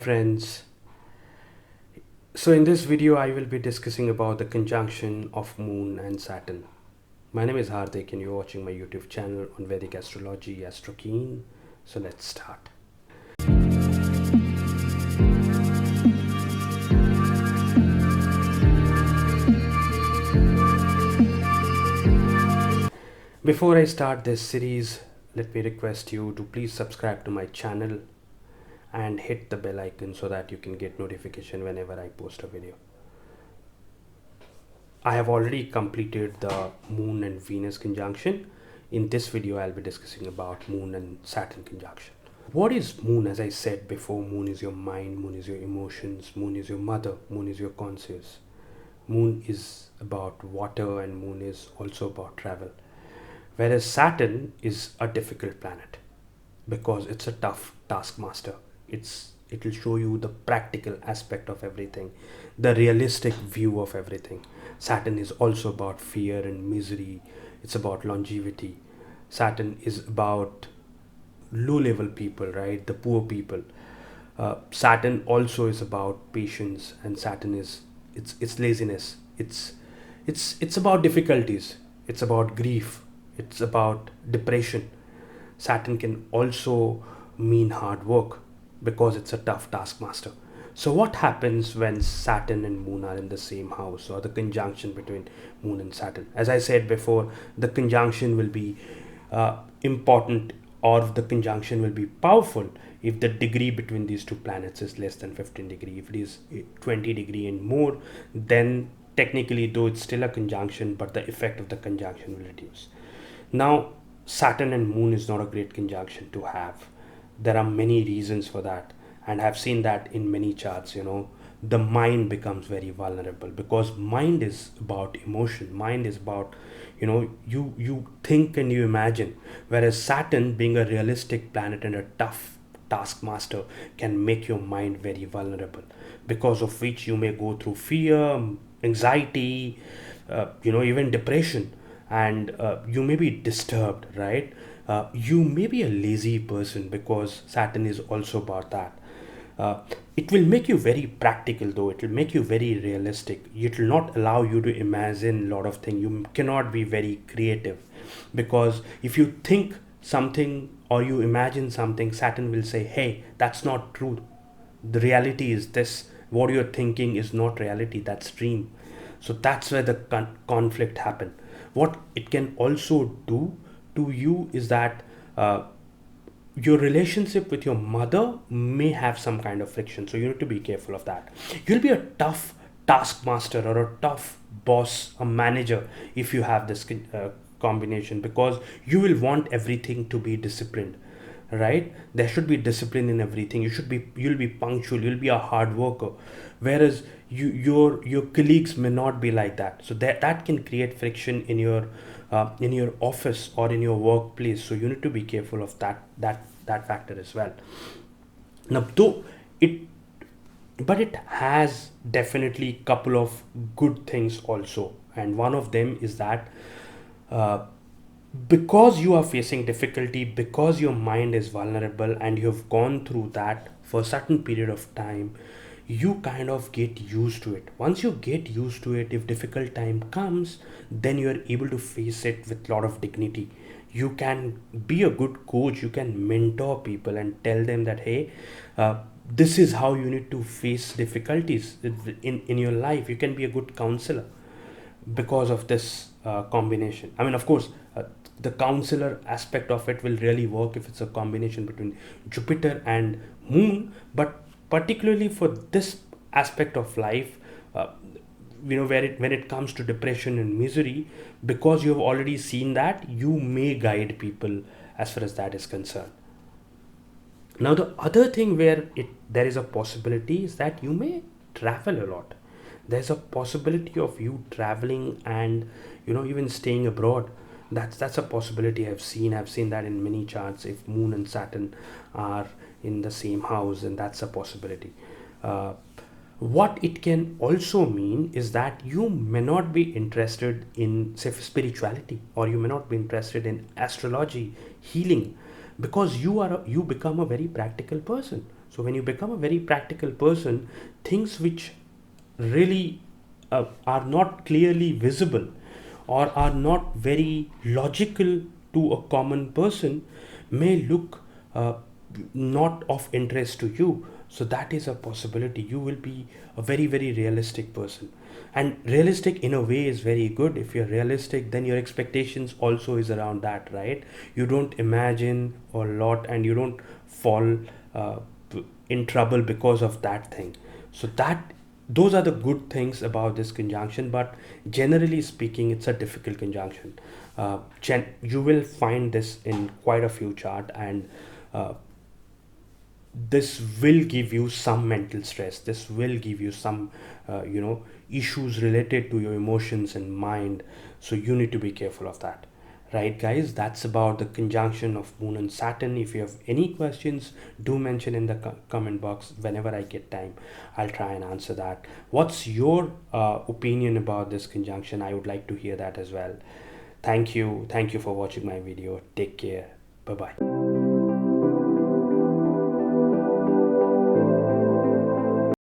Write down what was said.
friends. So in this video I will be discussing about the conjunction of Moon and Saturn. My name is Hardik and you're watching my YouTube channel on Vedic Astrology, Astrokeen. So let's start. Before I start this series, let me request you to please subscribe to my channel and hit the bell icon so that you can get notification whenever I post a video. I have already completed the Moon and Venus conjunction. In this video I'll be discussing about Moon and Saturn conjunction. What is Moon? As I said before, Moon is your mind, Moon is your emotions, Moon is your mother, Moon is your conscious. Moon is about water and Moon is also about travel. Whereas Saturn is a difficult planet because it's a tough taskmaster. It will show you the practical aspect of everything, the realistic view of everything. Saturn is also about fear and misery. It's about longevity. Saturn is about low level people, right? The poor people. Saturn also is about patience, and Saturn is it's laziness. It's about difficulties. It's about grief. It's about depression. Saturn can also mean hard work because it's a tough taskmaster. So what happens when Saturn and Moon are in the same house, or the conjunction between Moon and Saturn? As I said before, the conjunction will be important, or the conjunction will be powerful if the degree between these two planets is less than 15 degree. If it is 20 degree and more, then technically though it's still a conjunction, but the effect of the conjunction will reduce. Now, Saturn and Moon is not a great conjunction to have. There are many reasons for that, and I've seen that in many charts. The mind becomes very vulnerable because mind is about emotion. Mind is about, you think and you imagine. Whereas Saturn, being a realistic planet and a tough taskmaster, can make your mind very vulnerable, because of which you may go through fear, anxiety, even depression, and you may be disturbed, right? You may be a lazy person because Saturn is also about that. It will make you very practical, though. It will make you very realistic. It will not allow you to imagine a lot of things. You cannot be very creative, because if you think something or you imagine something, Saturn will say, hey, that's not true. The reality is this. What you're thinking is not reality. That's dream. So that's where the conflict happen. What it can also do to you is that your relationship with your mother may have some kind of friction. So you need to be careful of that. You'll be a tough taskmaster or a tough boss, a manager, if you have this combination, because you will want everything to be disciplined, right? There should be discipline in everything. You'll be punctual, you'll be a hard worker, whereas your colleagues may not be like that. So that can create friction in your office or in your workplace. So you need to be careful of that factor as well. Now, but it has definitely couple of good things also, and one of them is that because you are facing difficulty, because your mind is vulnerable and you have gone through that for a certain period of time, you kind of get used to it. Once you get used to it, if difficult time comes, then you are able to face it with a lot of dignity. You can be a good coach. You can mentor people and tell them that, hey, this is how you need to face difficulties in your life. You can be a good counselor because of this combination. I mean, of course, the counselor aspect of it will really work if it's a combination between Jupiter and Moon, but particularly for this aspect of life, when it comes to depression and misery, because you have already seen that, you may guide people as far as that is concerned. Now, the other thing where there is a possibility is that you may travel a lot. There's a possibility of you traveling and even staying abroad. That's a possibility. I've seen that in many charts. If Moon and Saturn are in the same house, and that's a possibility. What it can also mean is that you may not be interested in, say, spirituality, or you may not be interested in astrology, healing, because you become a very practical person. So when you become a very practical person, things which really are not clearly visible or are not very logical to a common person may look not of interest to you. So that is a possibility. You will be a very realistic person, and realistic in a way is very good. If you're realistic, then your expectations also is around that, right? You don't imagine a lot and you don't fall uh, in trouble because of that thing. So that those are the good things about this conjunction, but generally speaking, it's a difficult conjunction. You will find this in quite a few chart, and uh, this will give you some mental stress. This will give you some issues related to your emotions and mind. So you need to be careful of that. Right, guys, that's about the conjunction of Moon and Saturn. If you have any questions, do mention in the comment box. Whenever I get time, I'll try and answer that. What's your opinion about this conjunction? I would like to hear that as well. Thank you for watching my video. Take care. Bye bye.